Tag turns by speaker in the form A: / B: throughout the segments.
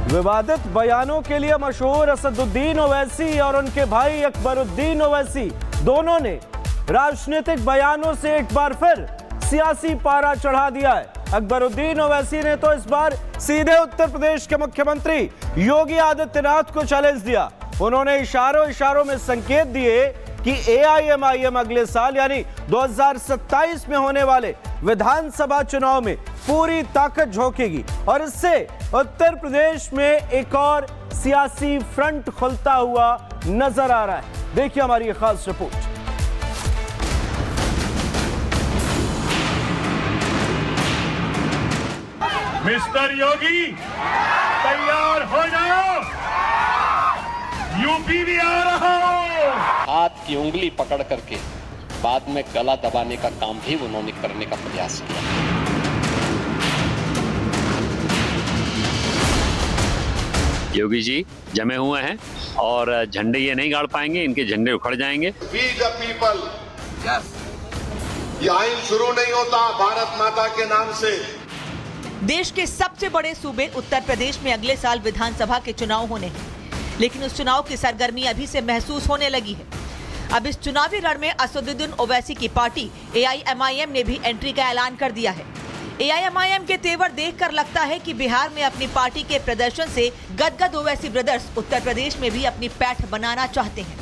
A: विवादित बयानों के लिए मशहूर असदुद्दीन ओवैसी और उनके भाई अकबरुद्दीन ओवैसी दोनों ने राजनीतिक बयानों से एक बार फिर सियासी पारा चढ़ा दिया है। अकबरुद्दीन ओवैसी ने तो इस बार सीधे उत्तर प्रदेश के मुख्यमंत्री योगी आदित्यनाथ को चैलेंज दिया। उन्होंने इशारों में संकेत दिए कि एआईएमआईएम अगले साल यानी 2027 में होने वाले विधानसभा चुनाव में पूरी ताकत झोंकेगी और इससे उत्तर प्रदेश में एक और सियासी फ्रंट खुलता हुआ नजर आ रहा है। देखिए हमारी ये खास रिपोर्ट।
B: मिस्टर योगी तैयार हो जाओ, यूपी भी आ रहा हो।
C: हाथ की उंगली पकड़ करके बाद में गला दबाने का काम भी उन्होंने करने का प्रयास किया।
D: योगी जी जमे हुए हैं और झंडे ये नहीं गाड़ पाएंगे, इनके झंडे उखड़ जाएंगे।
E: वी द पीपल, ये आइन शुरू नहीं होता भारत माता के नाम से।
F: देश के सबसे बड़े सूबे उत्तर प्रदेश में अगले साल विधानसभा के चुनाव होने हैं, लेकिन उस चुनाव की सरगर्मी अभी से महसूस होने लगी है। अब इस चुनावी रण में असदुद्दीन ओवैसी की पार्टी एआईएमआईएम ने भी एंट्री का ऐलान कर दिया है। एआईएमआईएम के तेवर देखकर लगता है कि बिहार में अपनी पार्टी के प्रदर्शन से गदगद ओवैसी ब्रदर्स उत्तर प्रदेश में भी अपनी पैठ बनाना चाहते हैं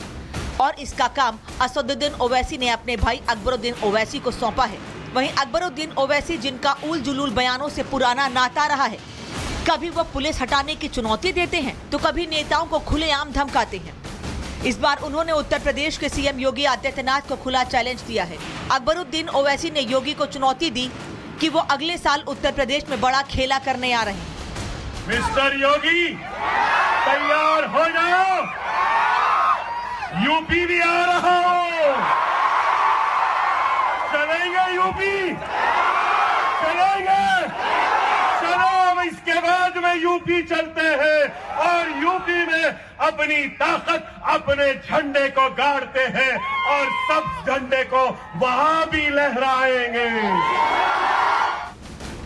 F: और इसका काम असदुद्दीन ओवैसी ने अपने भाई अकबरुद्दीन ओवैसी को सौंपा है। वहीं अकबरुद्दीन ओवैसी, जिनका उल जुलूल बयानों से पुराना नाता रहा है, कभी वो पुलिस हटाने की चुनौती देते हैं तो कभी नेताओं को खुलेआम धमकाते हैं। इस बार उन्होंने उत्तर प्रदेश के सीएम योगी आदित्यनाथ को खुला चैलेंज दिया है। अकबरुद्दीन ओवैसी ने योगी को चुनौती दी कि वो अगले साल उत्तर प्रदेश में बड़ा खेला करने आ रहे हैं।
B: मिस्टर योगी तैयार हो जाओ, यूपी भी आ रहा हो। चलेंगे यूपी, चलेंगे, चलो अब इसके बाद में यूपी चलते हैं और यूपी में अपनी ताकत अपने झंडे को गाड़ते हैं और सब झंडे को वहां भी लहराएंगे।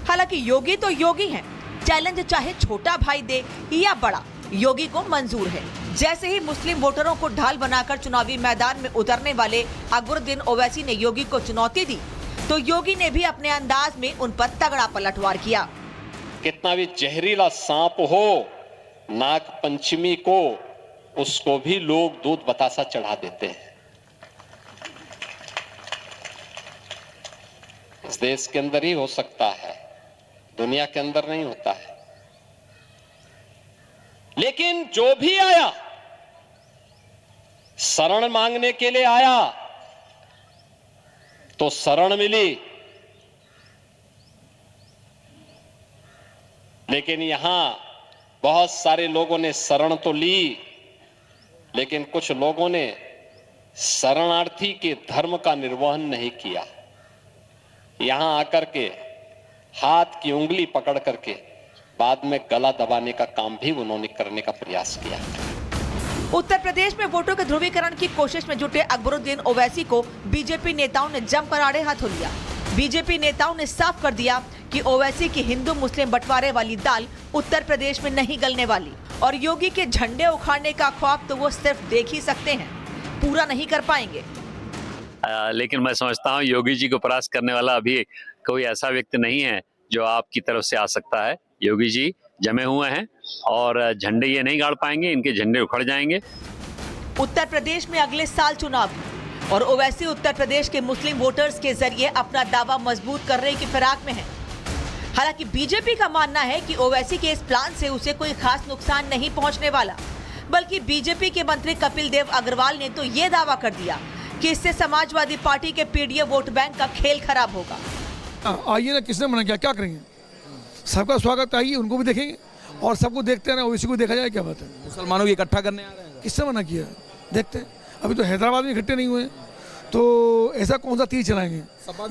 F: हालांकि योगी तो योगी हैं, चैलेंज चाहे छोटा भाई दे या बड़ा, योगी को मंजूर है। जैसे ही मुस्लिम वोटरों को ढाल बनाकर चुनावी मैदान में उतरने वाले अकबरुद्दीन ओवैसी ने योगी को चुनौती दी तो योगी ने भी अपने अंदाज में उन पर तगड़ा पलटवार किया।
C: कितना भी जहरीला सांप हो, नाग पंचमी को उसको भी लोग दूध बतासा चढ़ा देते हैं। इस देश के अंदर ही हो सकता है, दुनिया के अंदर नहीं होता है। लेकिन जो भी आया शरण मांगने के लिए आया तो शरण मिली, लेकिन यहां बहुत सारे लोगों ने शरण तो ली, लेकिन कुछ लोगों ने शरणार्थी के धर्म का निर्वहन नहीं किया। यहां आकर के हाथ की उंगली पकड़ करके बाद में गला दबाने का काम भी उन्होंने करने का प्रयास किया।
F: उत्तर प्रदेश में वोटों के ध्रुवीकरण की कोशिश में जुटे अकबरुद्दीन ओवैसी को बीजेपी नेताओं ने जमकर आड़े हाथों लिया। बीजेपी नेताओं ने साफ कर दिया कि ओवैसी की हिंदू मुस्लिम बंटवारे वाली दाल उत्तर प्रदेश में नहीं गलने वाली और योगी के झंडे उखाड़ने का ख्वाब तो वो सिर्फ देख ही सकते हैं, पूरा नहीं कर पाएंगे।
D: लेकिन मैं समझता हूँ योगी जी को परास्त करने वाला अभी कोई ऐसा व्यक्ति नहीं है जो आपकी तरफ से आ सकता है। योगी जी जमे हुए हैं और झंडे ये नहीं गाड़ पाएंगे, इनके झंडे उखड़ जाएंगे।
F: उत्तर प्रदेश में अगले साल चुनाव है और ओवैसी उत्तर प्रदेश के मुस्लिम वोटर्स के जरिए अपना दावा मजबूत करने की फिराक में है। हालांकि बीजेपी का मानना है कि ओवैसी के इस प्लान से उसे कोई खास नुकसान नहीं पहुंचने वाला, बल्कि बीजेपी के मंत्री कपिल देव अग्रवाल ने तो ये दावा कर दिया कि इससे समाजवादी पार्टी के पीडीए वोट बैंक का खेल खराब होगा।
G: आइए ना, किसने मना किया, क्या करेंगे? सबका स्वागत, आइए, उनको भी देखेंगे और सबको देखते हैं ना, ओवैसी को देखा जाए, क्या बात है।
H: मुसलमानों को इकट्ठा करने आ रहे हैं,
G: किसने मना किया? देखते हैं, अभी तो हैदराबाद में इकट्ठे नहीं हुए, तो ऐसा कौन सा तीर चलाएंगे?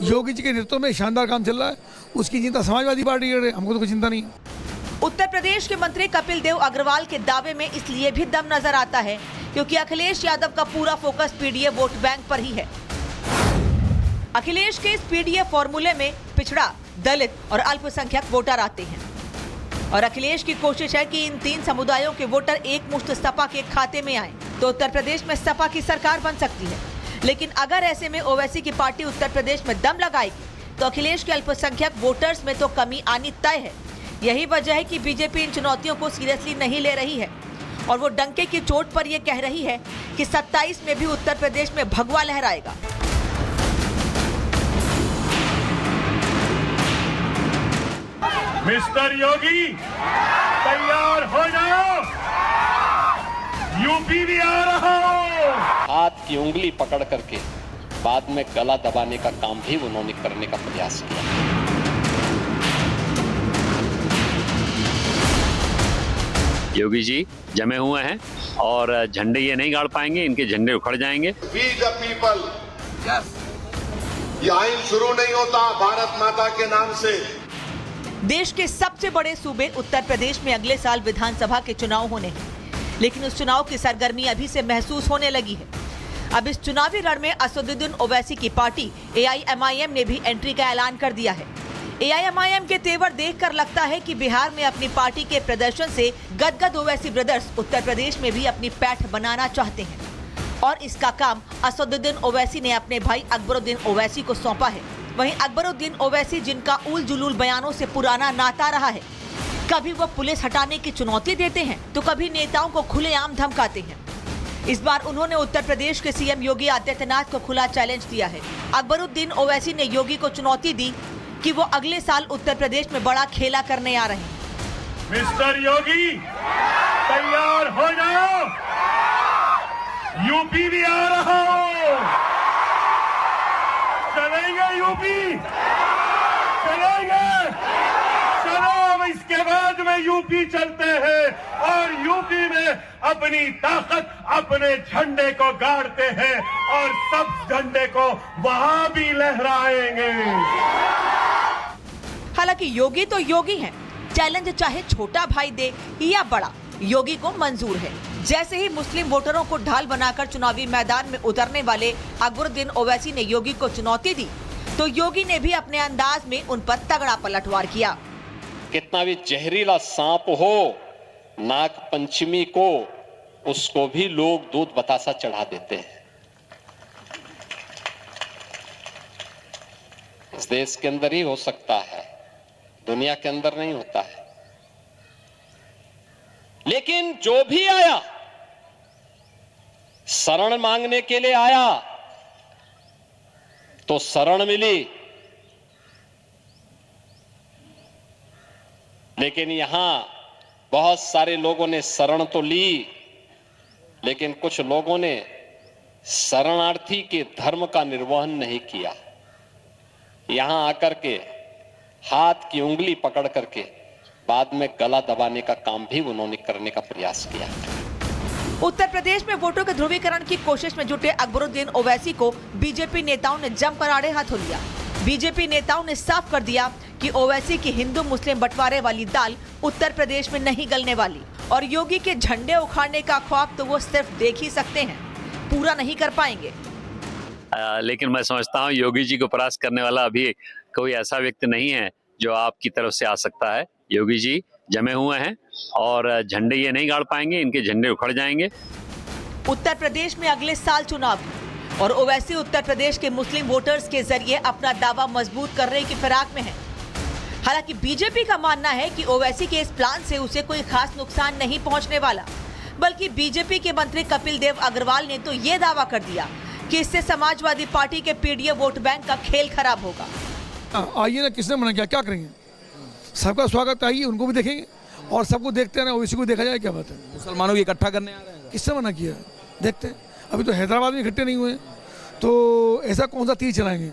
G: योगी जी के नेतृत्व में शानदार काम चल रहा है, उसकी चिंता समाजवादी पार्टी कर रही है, हमको तो कोई चिंता नहीं।
F: उत्तर प्रदेश के मंत्री कपिल देव अग्रवाल के दावे में इसलिए भी दम नजर आता है क्योंकि अखिलेश यादव का पूरा फोकस पीडीए वोट बैंक पर ही है। अखिलेश के इस पीडीए फॉर्मूले में पिछड़ा, दलित और अल्पसंख्यक वोटर आते हैं। और अखिलेश की कोशिश है कि इन 3 समुदायों के वोटर एक मुश्त सपा के खाते में आए तो उत्तर प्रदेश में सपा की सरकार बन सकती है। लेकिन अगर ऐसे में ओवैसी की पार्टी उत्तर प्रदेश में दम लगाएगी तो अखिलेश के अल्पसंख्यक वोटर्स में तो कमी आनी तय है। यही वजह है कि बीजेपी इन चुनौतियों को सीरियसली नहीं ले रही है और वो डंके की चोट पर ये कह रही है कि 27 में भी उत्तर प्रदेश में भगवा लहराएगा।
B: मिस्टर योगी तैयार हो जाओ, यूपी भी आ रहा हो।
C: हाथ की उंगली पकड़ करके बाद में गला दबाने का काम भी उन्होंने करने का प्रयास किया।
D: योगी जी जमे हुए हैं और झंडे ये नहीं गाड़ पाएंगे, इनके झंडे उखड़ जाएंगे।
E: We the people. ये आइन शुरू नहीं होता भारत माता के नाम से।
F: देश के सबसे बड़े सूबे उत्तर प्रदेश में अगले साल विधानसभा के चुनाव होने हैं, लेकिन उस चुनाव की सरगर्मी अभी से महसूस होने लगी है। अब इस चुनावी रण में असदुद्दीन ओवैसी की पार्टी AIMIM ने भी एंट्री का ऐलान कर दिया है। AIMIM के तेवर देखकर लगता है कि बिहार में अपनी पार्टी के प्रदर्शन से गदगद ओवैसी ब्रदर्स उत्तर प्रदेश में भी अपनी पैठ बनाना चाहते हैं और इसका काम असदुद्दीन ओवैसी ने अपने भाई अकबरुद्दीन ओवैसी को सौंपा है। वहीं अकबरुद्दीन ओवैसी, जिनका उल जुलूल बयानों से पुराना नाता रहा है, कभी वो पुलिस हटाने की चुनौती देते हैं तो कभी नेताओं को खुलेआम धमकाते हैं। इस बार उन्होंने उत्तर प्रदेश के CM योगी आदित्यनाथ को खुला चैलेंज दिया है। अकबरुद्दीन ओवैसी ने योगी को चुनौती दी कि वो अगले साल उत्तर प्रदेश में बड़ा खेला करने आ रहे हैं।
B: मिस्टर योगी तैयार हो जाओ, यूपी भी आ रहा हो। चलेंगे यूपी, चलेंगे। चलो अब इसके बाद में यूपी चलते हैं और यूपी में अपनी ताकत, अपने झंडे को गाड़ते हैं और सब झंडे को वहां भी लहराएंगे।
F: हालांकि योगी तो योगी हैं, चैलेंज चाहे छोटा भाई दे या बड़ा, योगी को मंजूर है। जैसे ही मुस्लिम वोटरों को ढाल बनाकर चुनावी मैदान में उतरने वाले अकबरुद्दीन ओवैसी ने योगी को चुनौती दी तो योगी ने भी अपने अंदाज में उन पर तगड़ा पलटवार किया।
C: कितना भी जहरीला सांप हो, नाग पंचमी को उसको भी लोग दूध बतासा चढ़ा देते हैं। इस देश के अंदर ही हो सकता है, दुनिया के अंदर नहीं होता है। लेकिन जो भी आया शरण मांगने के लिए आया तो शरण मिली, लेकिन यहां बहुत सारे लोगों ने शरण तो ली, लेकिन कुछ लोगों ने शरणार्थी के धर्म का निर्वहन नहीं किया। यहां आकर के हाथ की उंगली पकड़ करके बाद में गला दबाने का काम भी उन्होंने करने का प्रयास किया।
F: उत्तर प्रदेश में वोटों के ध्रुवीकरण की कोशिश में जुटे अकबरुद्दीन ओवैसी को बीजेपी नेताओं ने जमकर आड़े हाथों लिया। बीजेपी नेताओं ने साफ कर दिया कि ओवैसी की हिंदू मुस्लिम बंटवारे वाली दाल उत्तर प्रदेश में नहीं गलने वाली और योगी के झंडे उखाड़ने का ख्वाब तो वो सिर्फ देख ही सकते हैं, पूरा नहीं कर पाएंगे।
D: लेकिन मैं समझता हूँ योगी जी को परास्त करने वाला अभी कोई ऐसा व्यक्ति नहीं है जो आपकी तरफ से आ सकता है। योगी जी जमे हुए हैं और झंडे ये नहीं गाड़ पाएंगे, इनके झंडे उखड़ जाएंगे।
F: उत्तर प्रदेश में अगले साल चुनाव है और ओवैसी उत्तर प्रदेश के मुस्लिम वोटर्स के जरिए अपना दावा मजबूत करने की फिराक में है। हालांकि बीजेपी का मानना है कि ओवैसी के इस प्लान से उसे कोई खास नुकसान नहीं पहुंचने वाला, बल्कि बीजेपी के मंत्री कपिल देव अग्रवाल ने तो ये दावा कर दिया कि इससे समाजवादी पार्टी के पीडीए वोट बैंक का खेल खराब होगा।
G: आइए ना, किसने मना किया, क्या करेंगे? सबका स्वागत, आइए, उनको भी देखेंगे और सबको देखते हैं ना, ओवैसी को देखा जाए, क्या बात है।
H: मुसलमानों को इकट्ठा करने आ रहे हैं,
G: किसने मना किया? देखते हैं, अभी तो हैदराबाद में इकट्ठे नहीं हुए, तो ऐसा कौन सा तीर चलाएंगे?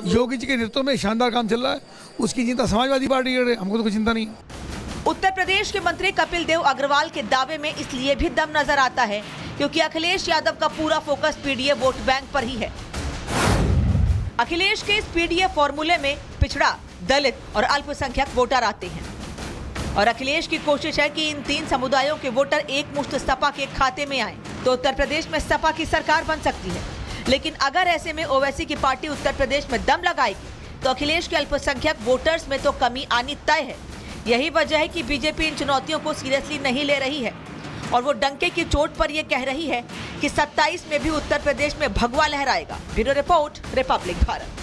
G: योगी जी के नेतृत्व में शानदार काम चल रहा है, उसकी चिंता समाजवादी पार्टी कर रही है, हमको तो कोई चिंता नहीं।
F: उत्तर प्रदेश के मंत्री कपिल देव अग्रवाल के दावे में इसलिए भी दम नजर आता है क्योंकि अखिलेश यादव का पूरा फोकस पीडीए वोट बैंक पर ही है। अखिलेश के इस पीडीए फॉर्मूले में पिछड़ा, दलित और अल्पसंख्यक वोटर आते हैं और अखिलेश की कोशिश है कि इन 3 समुदायों के वोटर एक मुश्त सपा के खाते में आए तो उत्तर प्रदेश में सपा की सरकार बन सकती है। लेकिन अगर ऐसे में ओवैसी की पार्टी उत्तर प्रदेश में दम लगाएगी तो अखिलेश के अल्पसंख्यक वोटर्स में तो कमी आनी तय है। यही वजह है कि बीजेपी इन चुनौतियों को सीरियसली नहीं ले रही है और वो डंके की चोट पर यह कह रही है कि 27 में भी उत्तर प्रदेश में भगवा लहराएगा। Bureau report, Republic Bharat.